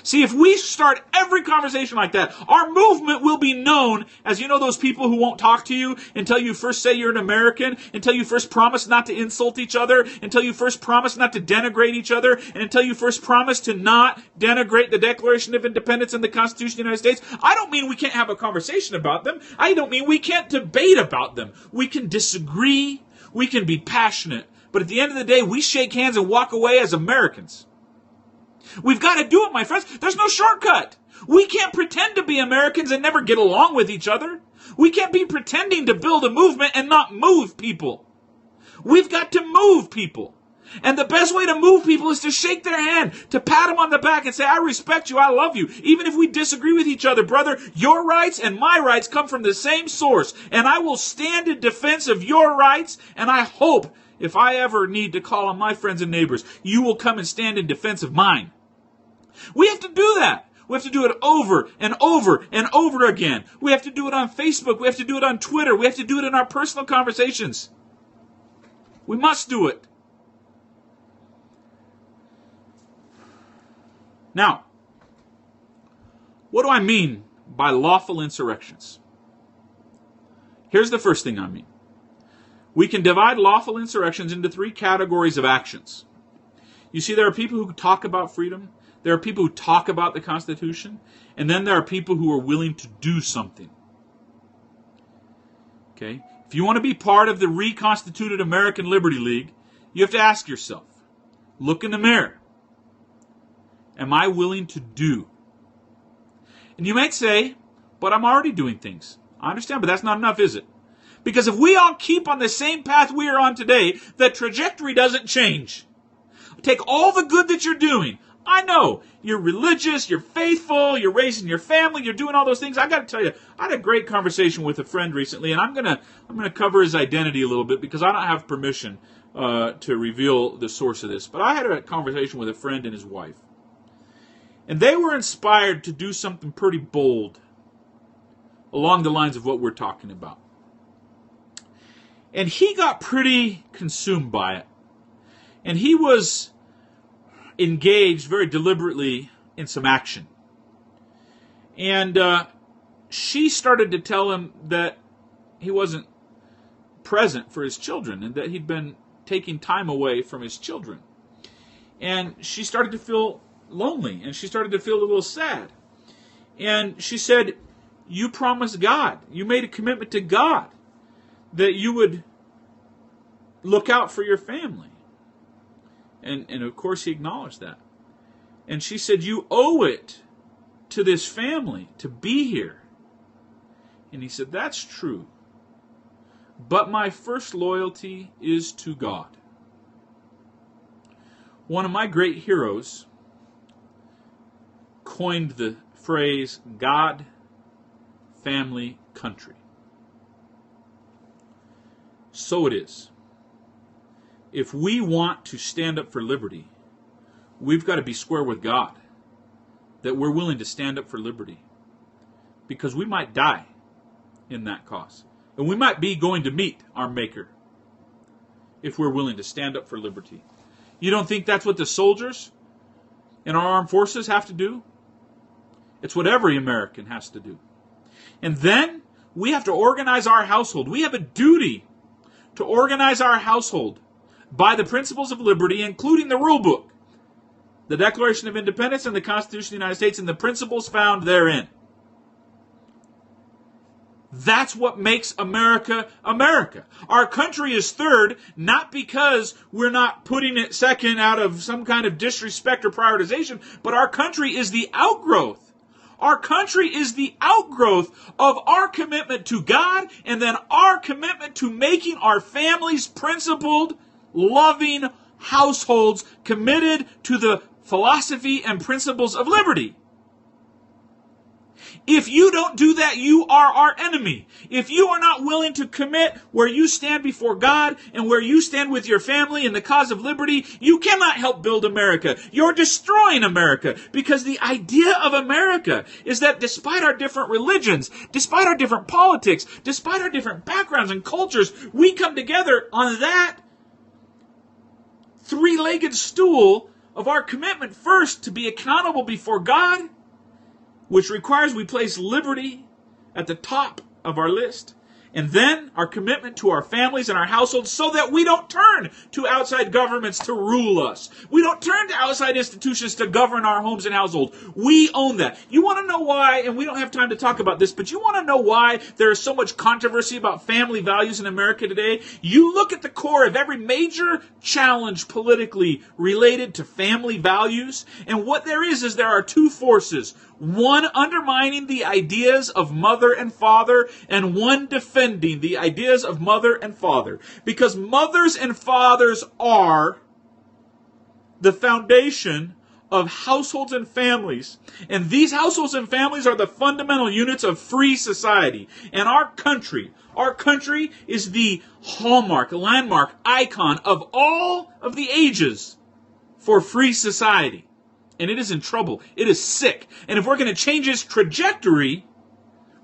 A: See, if we start every conversation like that, our movement will be known as, you know, those people who won't talk to you until you first say you're an American, until you first promise not to insult each other, until you first promise not to denigrate each other, and until you first promise to not denigrate the Declaration of Independence and the Constitution of the United States. I don't mean we can't have a conversation about them. I don't mean we can't debate about them. We can disagree. We can be passionate. But at the end of the day, we shake hands and walk away as Americans. We've got to do it, my friends. There's no shortcut. We can't pretend to be Americans and never get along with each other. We can't be pretending to build a movement and not move people. We've got to move people. And the best way to move people is to shake their hand, to pat them on the back and say, I respect you, I love you. Even if we disagree with each other, brother, your rights and my rights come from the same source. And I will stand in defense of your rights, and I hope if I ever need to call on my friends and neighbors, you will come and stand in defense of mine. We have to do that. We have to do it over and over and over again. We have to do it on Facebook. We have to do it on Twitter. We have to do it in our personal conversations. We must do it. Now, what do I mean by lawful insurrections? Here's the first thing I mean. We can divide lawful insurrections into three categories of actions. You see, there are people who talk about freedom. There are people who talk about the Constitution, and then there are people who are willing to do something. Okay? If you want to be part of the reconstituted American Liberty League, you have to ask yourself, look in the mirror. Am I willing to do? And you might say, but I'm already doing things. I understand, but that's not enough, is it? Because if we all keep on the same path we are on today, the trajectory doesn't change. Take all the good that you're doing. I know, you're religious, you're faithful, you're raising your family, you're doing all those things. I got to tell you, I had a great conversation with a friend recently, and I'm gonna cover his identity a little bit because I don't have permission to reveal the source of this. But I had a conversation with a friend and his wife, and they were inspired to do something pretty bold along the lines of what we're talking about. And he got pretty consumed by it, and he was engaged very deliberately in some action. And she started to tell him that he wasn't present for his children and that he'd been taking time away from his children. And she started to feel lonely, and she started to feel a little sad. And she said, you promised God, you made a commitment to God that you would look out for your family. And of course he acknowledged that. And she said, you owe it to this family to be here. And he said, that's true. But my first loyalty is to God. One of my great heroes coined the phrase God, family, country. So it is. If we want to stand up for liberty, we've got to be square with God, that we're willing to stand up for liberty, because we might die in that cause. And we might be going to meet our Maker if we're willing to stand up for liberty. You don't think that's what the soldiers in our armed forces have to do? It's what every American has to do. And then we have to organize our household. We have a duty to organize our household by the principles of liberty, including the rule book, the Declaration of Independence and the Constitution of the United States, and the principles found therein. That's what makes America America. Our country is third, not because we're not putting it second out of some kind of disrespect or prioritization, but our country is the outgrowth. Our country is the outgrowth of our commitment to God, and then our commitment to making our families principled, loving households committed to the philosophy and principles of liberty. If you don't do that, you are our enemy. If you are not willing to commit where you stand before God and where you stand with your family in the cause of liberty, you cannot help build America. You're destroying America, because the idea of America is that despite our different religions, despite our different politics, despite our different backgrounds and cultures, we come together on that three-legged stool of our commitment first to be accountable before God, which requires we place liberty at the top of our list, and then our commitment to our families and our households, so that we don't turn to outside governments to rule us. We don't turn to outside institutions to govern our homes and households. We own that. You want to know why, and we don't have time to talk about this, but you want to know why there is so much controversy about family values in America today? You look at the core of every major challenge politically related to family values, and what there is there are two forces. One undermining the ideas of mother and father, and one defending the ideas of mother and father. Because mothers and fathers are the foundation of households and families. And these households and families are the fundamental units of free society. And our country is the hallmark, landmark, icon of all of the ages for free society. And it is in trouble. It is sick. And if we're going to change its trajectory,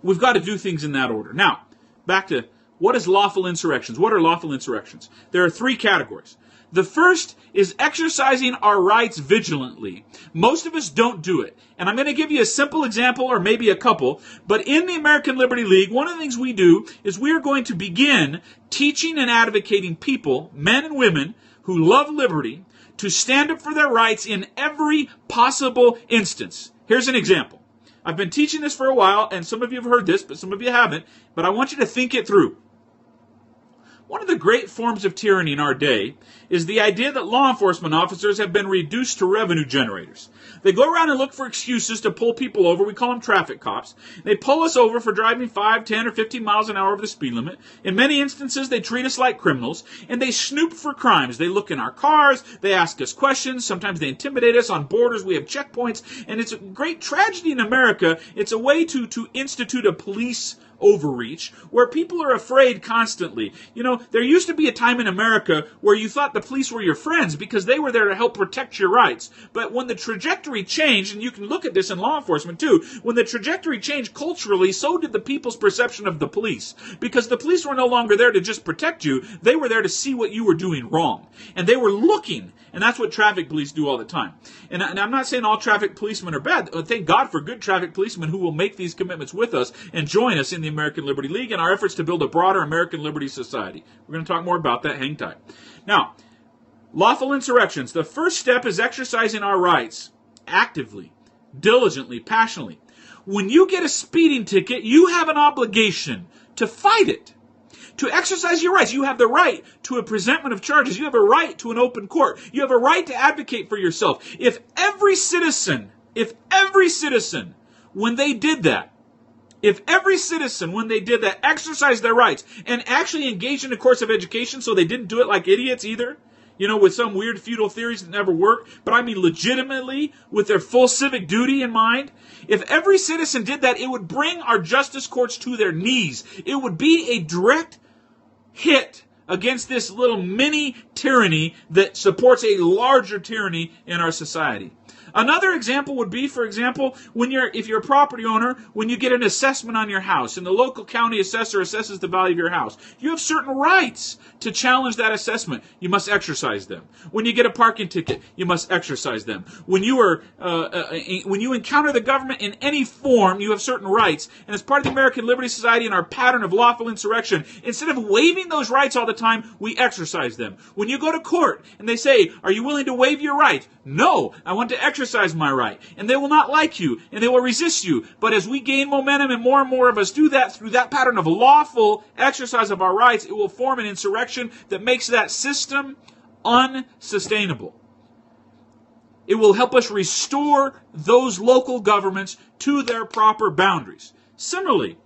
A: we've got to do things in that order. Now, back to what is lawful insurrections? What are lawful insurrections? There are three categories. The first is exercising our rights vigilantly. Most of us don't do it. And I'm going to give you a simple example, or maybe a couple. But in the American Liberty League, one of the things we do is we are going to begin teaching and advocating people, men and women, who love liberty, to stand up for their rights in every possible instance. Here's an example. I've been teaching this for a while, and some of you have heard this, but some of you haven't, but I want you to think it through. One of the great forms of tyranny in our day is the idea that law enforcement officers have been reduced to revenue generators. They go around and look for excuses to pull people over. We call them traffic cops. They pull us over for driving 5, 10, or 15 miles an hour over the speed limit. In many instances, they treat us like criminals, and they snoop for crimes. They look in our cars. They ask us questions. Sometimes they intimidate us. On borders, we have checkpoints. And it's a great tragedy in America. It's a way to institute a police overreach where people are afraid constantly. You know, there used to be a time in America where you thought the police were your friends because they were there to help protect your rights. But when the trajectory changed, and you can look at this in law enforcement too, when the trajectory changed culturally, so did the people's perception of the police. Because the police were no longer there to just protect you, they were there to see what you were doing wrong. And they were looking, and that's what traffic police do all the time. And I'm not saying all traffic policemen are bad. Thank God for good traffic policemen who will make these commitments with us and join us in the American Liberty League and our efforts to build a broader American Liberty Society. We're going to talk more about that. Hang tight. Now, lawful insurrections. The first step is exercising our rights actively, diligently, passionately. When you get a speeding ticket, you have an obligation to fight it, to exercise your rights. You have the right to a presentment of charges. You have a right to an open court. You have a right to advocate for yourself. If every citizen, when they did that, exercised their rights and actually engaged in a course of education, so they didn't do it like idiots either, you know, with some weird feudal theories that never work, but I mean legitimately with their full civic duty in mind, if every citizen did that, it would bring our justice courts to their knees. It would be a direct hit against this little mini tyranny that supports a larger tyranny in our society. Another example would be, for example, if you're a property owner, when you get an assessment on your house and the local county assessor assesses the value of your house, you have certain rights to challenge that assessment. You must exercise them. When you get a parking ticket, you must exercise them. When you encounter the government in any form, you have certain rights. And as part of the American Liberty Society and our pattern of lawful insurrection, instead of waiving those rights all the time, we exercise them. When you go to court and they say, "Are you willing to waive your right?" "No, I want to exercise my right." And they will not like you, and they will resist you. But as we gain momentum and more of us do that through that pattern of lawful exercise of our rights, it will form an insurrection that makes that system unsustainable. It will help us restore those local governments to their proper boundaries. Similarly,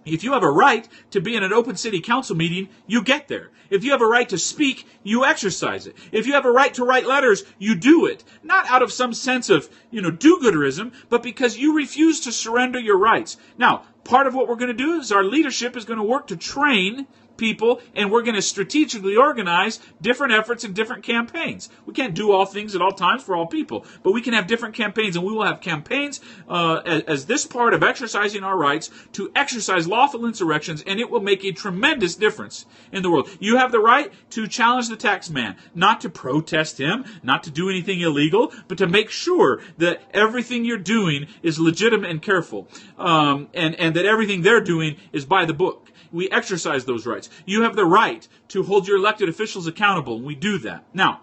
A: If you have a right to be in an open city council meeting, you get there. If you have a right to speak, you exercise it. If you have a right to write letters, you do it. Not out of some sense of, do-gooderism, but because you refuse to surrender your rights. Now, part of what we're going to do is our leadership is going to work to train people, and we're going to strategically organize different efforts and different campaigns. We can't do all things at all times for all people, but we can have different campaigns, and we will have campaigns as this part of exercising our rights to exercise lawful insurrections, and it will make a tremendous difference in the world. You have the right to challenge the tax man, not to protest him, not to do anything illegal, but to make sure that everything you're doing is legitimate and careful, and that everything they're doing is by the book. We exercise those rights. You have the right to hold your elected officials accountable, and we do that. Now,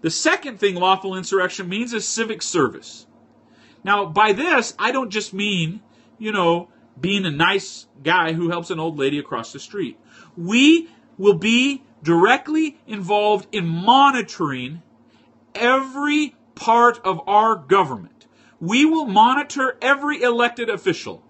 A: the second thing lawful insurrection means is civic service. Now, by this, I don't just mean, being a nice guy who helps an old lady across the street. We will be directly involved in monitoring every part of our government. We will monitor every elected official.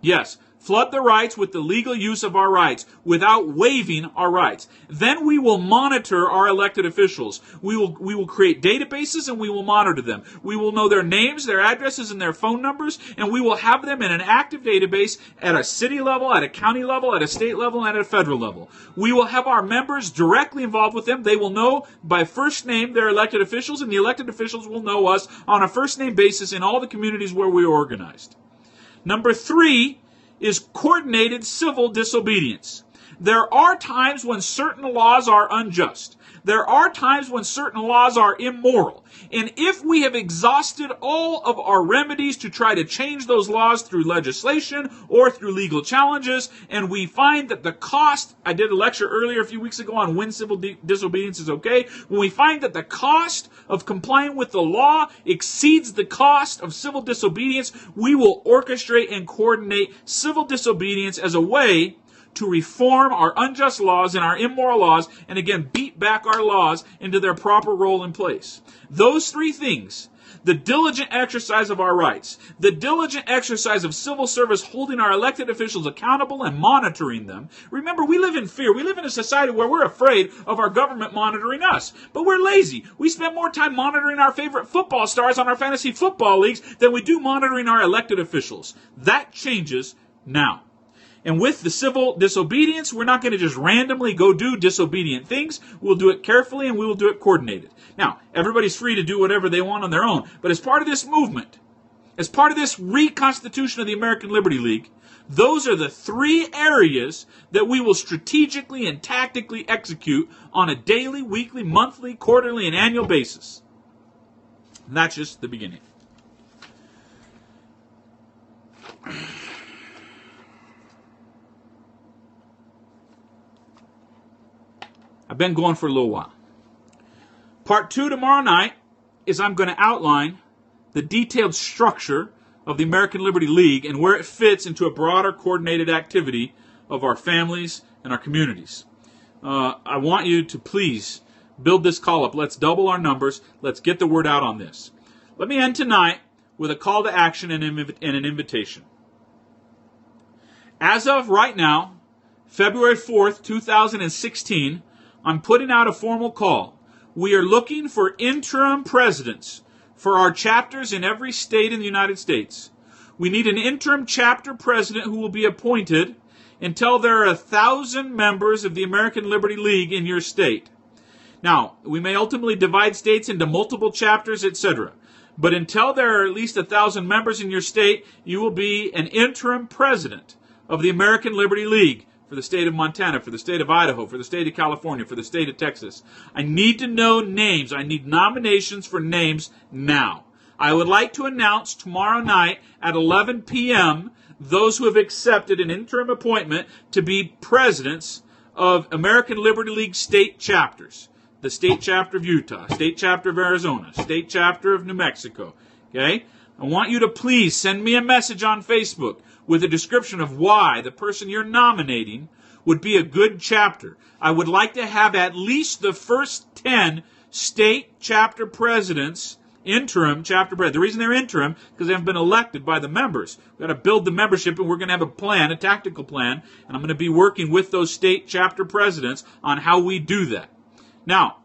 A: Yes, flood the rights with the legal use of our rights without waiving our rights. Then we will monitor our elected officials. We will create databases and we will monitor them. We will know their names, their addresses, and their phone numbers, and we will have them in an active database at a city level, at a county level, at a state level, and at a federal level. We will have our members directly involved with them. They will know by first name their elected officials, and the elected officials will know us on a first name basis in all the communities where we are organized. Number 3 is coordinated civil disobedience. There are times when certain laws are unjust. There are times when certain laws are immoral. And if we have exhausted all of our remedies to try to change those laws through legislation or through legal challenges, and we find that the cost, I did a lecture earlier a few weeks ago on when civil disobedience is okay, when we find that the cost of complying with the law exceeds the cost of civil disobedience, we will orchestrate and coordinate civil disobedience as a way to reform our unjust laws and our immoral laws, and again, beat back our laws into their proper role and place. Those 3 things, the diligent exercise of our rights, the diligent exercise of civil service, holding our elected officials accountable and monitoring them. Remember, we live in fear. We live in a society where we're afraid of our government monitoring us. But we're lazy. We spend more time monitoring our favorite football stars on our fantasy football leagues than we do monitoring our elected officials. That changes now. And with the civil disobedience, we're not going to just randomly go do disobedient things. We'll do it carefully and we will do it coordinated. Now, everybody's free to do whatever they want on their own. But as part of this movement, as part of this reconstitution of the American Liberty League, those are the 3 areas that we will strategically and tactically execute on a daily, weekly, monthly, quarterly, and annual basis. And that's just the beginning. I've been going for a little while. Part 2 tomorrow night is I'm going to outline the detailed structure of the American Liberty League and where it fits into a broader coordinated activity of our families and our communities. I want you to please build this call up. Let's double our numbers. Let's get the word out on this. Let me end tonight with a call to action and an invitation. As of right now, February 4th, 2016, I'm putting out a formal call. We are looking for interim presidents for our chapters in every state in the United States. We need an interim chapter president who will be appointed until there are 1,000 members of the American Liberty League in your state. Now, we may ultimately divide states into multiple chapters, etc. But until there are at least 1,000 members in your state, you will be an interim president of the American Liberty League. For the state of Montana, for the state of Idaho, for the state of California, for the state of Texas. I need to know names. I need nominations for names now. I would like to announce tomorrow night at 11 p.m. those who have accepted an interim appointment to be presidents of American Liberty League state chapters. The state chapter of Utah, state chapter of Arizona, state chapter of New Mexico. Okay? I want you to please send me a message on Facebook with a description of why the person you're nominating would be a good chapter. I would like to have at least the first 10 state chapter presidents interim chapter presidents. The reason they're interim because they haven't been elected by the members. We've got to build the membership, and we're going to have a plan, a tactical plan, and I'm going to be working with those state chapter presidents on how we do that. Now,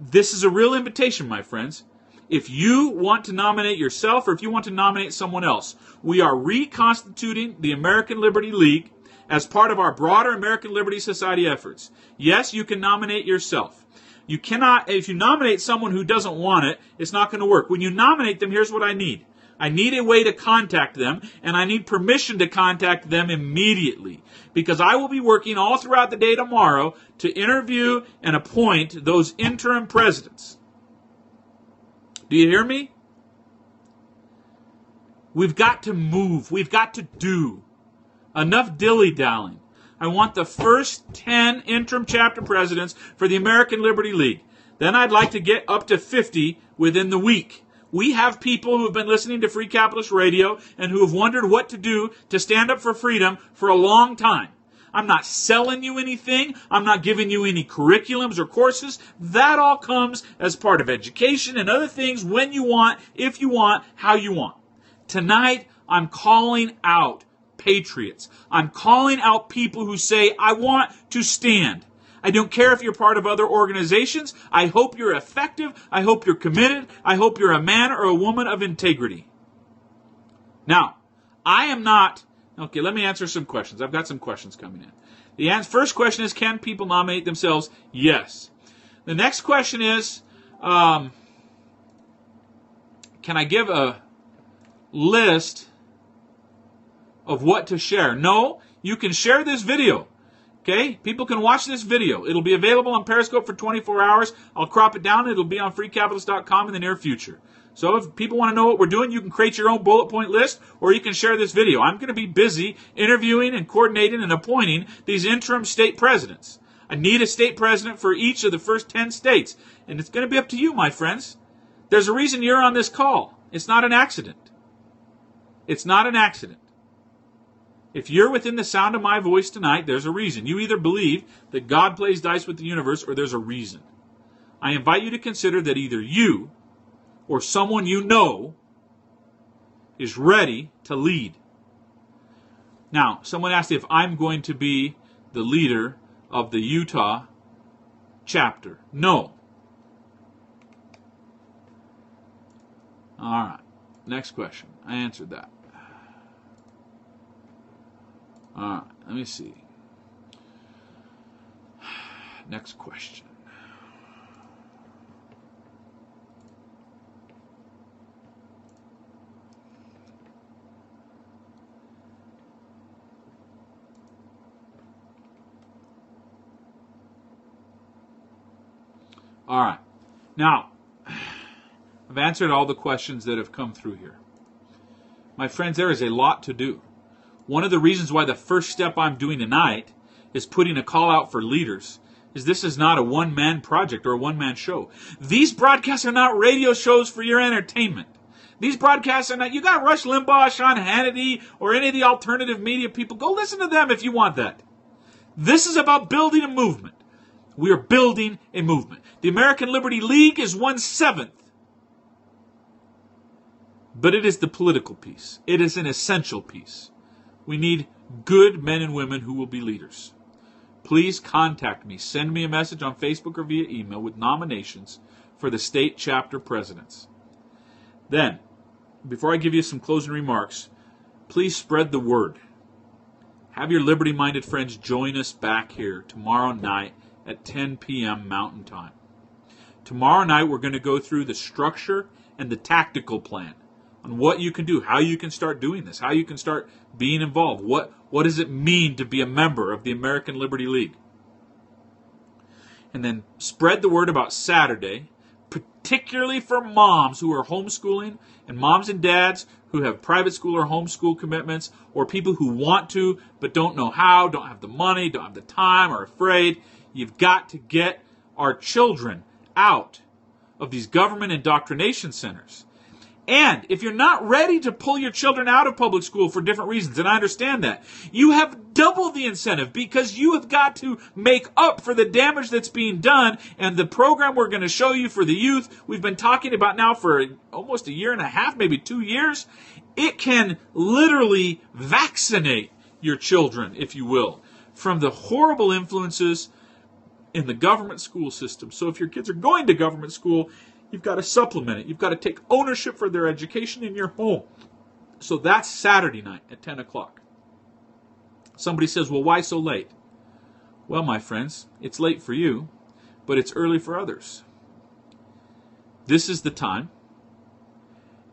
A: this is a real invitation, my friends. If you want to nominate yourself or if you want to nominate someone else, we are reconstituting the American Liberty League as part of our broader American Liberty Society efforts. Yes, you can nominate yourself. You cannot, if you nominate someone who doesn't want it, it's not going to work. When you nominate them, here's what I need. I need a way to contact them, and I need permission to contact them immediately, because I will be working all throughout the day tomorrow to interview and appoint those interim presidents. Do you hear me? We've got to move. We've got to do. Enough dilly-dallying. I want the first 10 interim chapter presidents for the American Liberty League. Then I'd like to get up to 50 within the week. We have people who have been listening to Free Capitalist Radio and who have wondered what to do to stand up for freedom for a long time. I'm not selling you anything. I'm not giving you any curriculums or courses. That all comes as part of education and other things when you want, if you want, how you want. Tonight, I'm calling out patriots. I'm calling out people who say, I want to stand. I don't care if you're part of other organizations. I hope you're effective. I hope you're committed. I hope you're a man or a woman of integrity. Now, I am not... Okay, let me answer some questions. I've got some questions coming in. The first question is, can people nominate themselves? Yes. The next question is, can I give a list of what to share? No, you can share this video. Okay? People can watch this video. It'll be available on Periscope for 24 hours. I'll crop it down. It'll be on freecapitalist.com in the near future. So if people want to know what we're doing, you can create your own bullet point list, or you can share this video. I'm going to be busy interviewing and coordinating and appointing these interim state presidents. I need a state president for each of the first 10 states. And it's going to be up to you, my friends. There's a reason you're on this call. It's not an accident. It's not an accident. If you're within the sound of my voice tonight, there's a reason. You either believe that God plays dice with the universe, or there's a reason. I invite you to consider that either you or someone you know is ready to lead. Now, someone asked if I'm going to be the leader of the Utah chapter. No. All right. Next question. I answered that. All right. Let me see. Next question. All right. Now, I've answered all the questions that have come through here. My friends, there is a lot to do. One of the reasons why the first step I'm doing tonight is putting a call out for leaders is this is not a one-man project or a one-man show. These broadcasts are not radio shows for your entertainment. These broadcasts are not, you got Rush Limbaugh, Sean Hannity, or any of the alternative media people. Go listen to them if you want that. This is about building a movement. We are building a movement. The American Liberty League is 1/7. But it is the political piece. It is an essential piece. We need good men and women who will be leaders. Please contact me. Send me a message on Facebook or via email with nominations for the state chapter presidents. Then, before I give you some closing remarks, please spread the word. Have your liberty-minded friends join us back here tomorrow night at 10 p.m. Mountain Time. Tomorrow night we're going to go through the structure and the tactical plan on what you can do, how you can start doing this, how you can start being involved. What does it mean to be a member of the American Liberty League? And then spread the word about Saturday, particularly for moms who are homeschooling and moms and dads who have private school or homeschool commitments, or people who want to but don't know how, don't have the money, don't have the time, are afraid. You've got to get our children out of these government indoctrination centers. And if you're not ready to pull your children out of public school for different reasons, and I understand that, you have double the incentive because you have got to make up for the damage that's being done. And the program we're going to show you for the youth, we've been talking about now for almost a year and a half, maybe 2 years. It can literally vaccinate your children, if you will, from the horrible influences in the government school system. So if your kids are going to government school, you've got to supplement it. You've got to take ownership for their education in your home. So that's Saturday night at 10 o'clock. Somebody says, well, why so late? Well, my friends, it's late for you, but it's early for others. This is the time,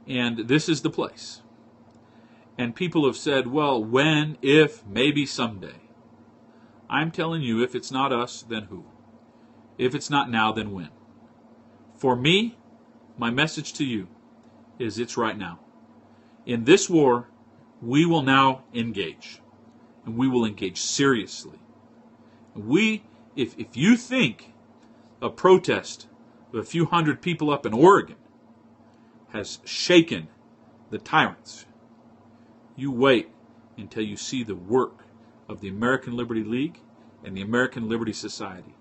A: and this is the place. And people have said, well, when, if, maybe someday. I'm telling you, if it's not us, then who? If it's not now, then when? For me, my message to you is it's right now. In this war, we will now engage. And we will engage seriously. If you think a protest of a few hundred people up in Oregon has shaken the tyrants, you wait until you see the work of the American Liberty League and the American Liberty Society.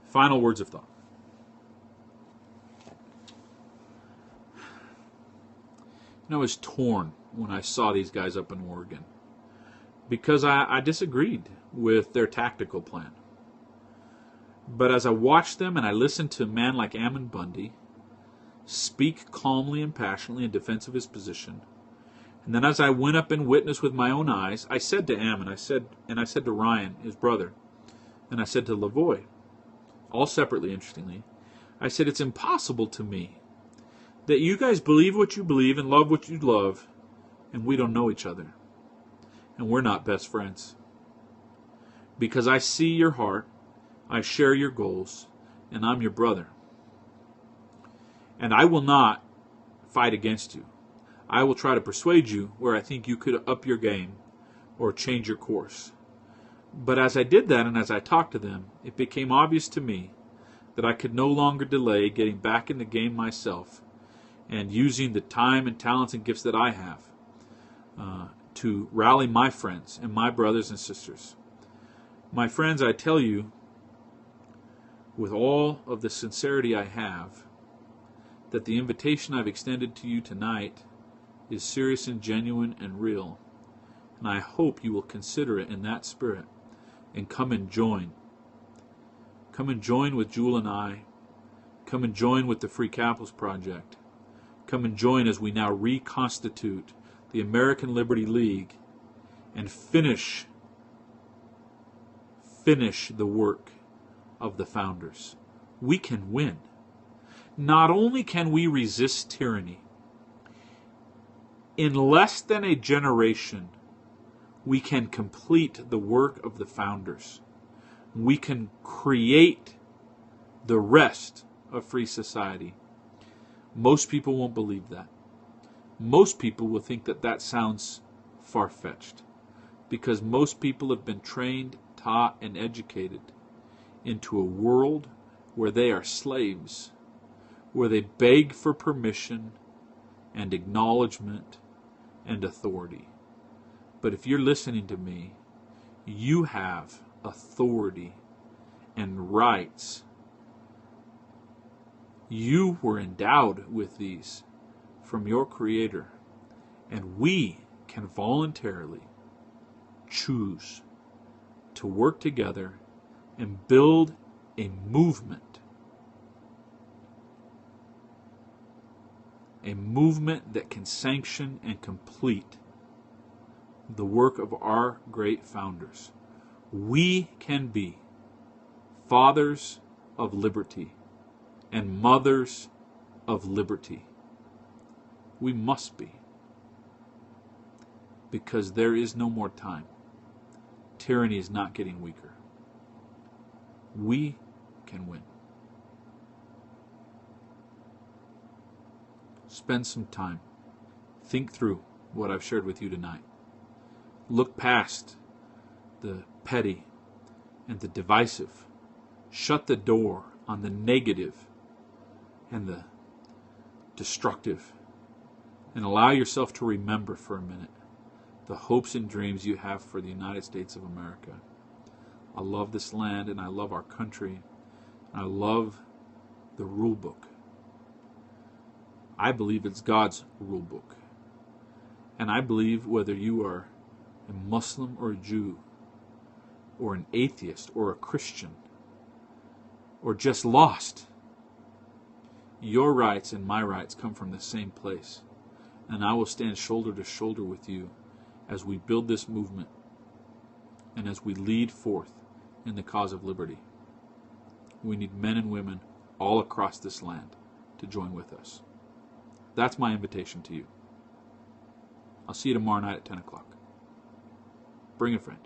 A: Final words of thought. I was torn when I saw these guys up in Oregon because I disagreed with their tactical plan. But as I watched them and I listened to a man like Ammon Bundy speak calmly and passionately in defense of his position, and then as I went up and witnessed with my own eyes, I said to Ammon, I said to Ryan, his brother, and I said to Lavoy, all separately, interestingly, I said, it's impossible to me that you guys believe what you believe and love what you love, and we don't know each other. And we're not best friends. Because I see your heart, I share your goals, and I'm your brother. And I will not fight against you. I will try to persuade you where I think you could up your game or change your course. But as I did that and as I talked to them, it became obvious to me that I could no longer delay getting back in the game myself and using the time and talents and gifts that I have to rally my friends and my brothers and sisters. My friends, I tell you, with all of the sincerity I have, that the invitation I've extended to you tonight is serious and genuine and real. And I hope you will consider it in that spirit and come and join. Come and join with Jewel and I. Come and join with the Free Capitalist Project. Come and join as we now reconstitute the American Liberty League and finish the work of the founders. We can win. Not only can we resist tyranny, in less than a generation, we can complete the work of the founders. We can create the rest of free society. Most people won't believe that. Most people will think that that sounds far-fetched, because most people have been trained, taught, and educated into a world where they are slaves, where they beg for permission and acknowledgement and authority. But if you're listening to me, you have authority and rights. You were endowed with these from your Creator, and we can voluntarily choose to work together and build a movement that can sanction and complete the work of our great founders. We can be fathers of liberty and mothers of liberty. We must be, because there is no more time. Tyranny is not getting weaker. We can win. Spend some time. Think through what I've shared with you tonight. Look past the petty and the divisive. Shut the door on the negative and the destructive, and allow yourself to remember for a minute the hopes and dreams you have for the United States of America. I love this land, and I love our country, and I love the rule book. I believe it's God's rule book. And I believe whether you are a Muslim or a Jew, or an atheist or a Christian, or just lost, your rights and my rights come from the same place. And I will stand shoulder to shoulder with you as we build this movement and as we lead forth in the cause of liberty. We need men and women all across this land to join with us. That's my invitation to you. I'll see you tomorrow night at 10 o'clock. Bring a friend.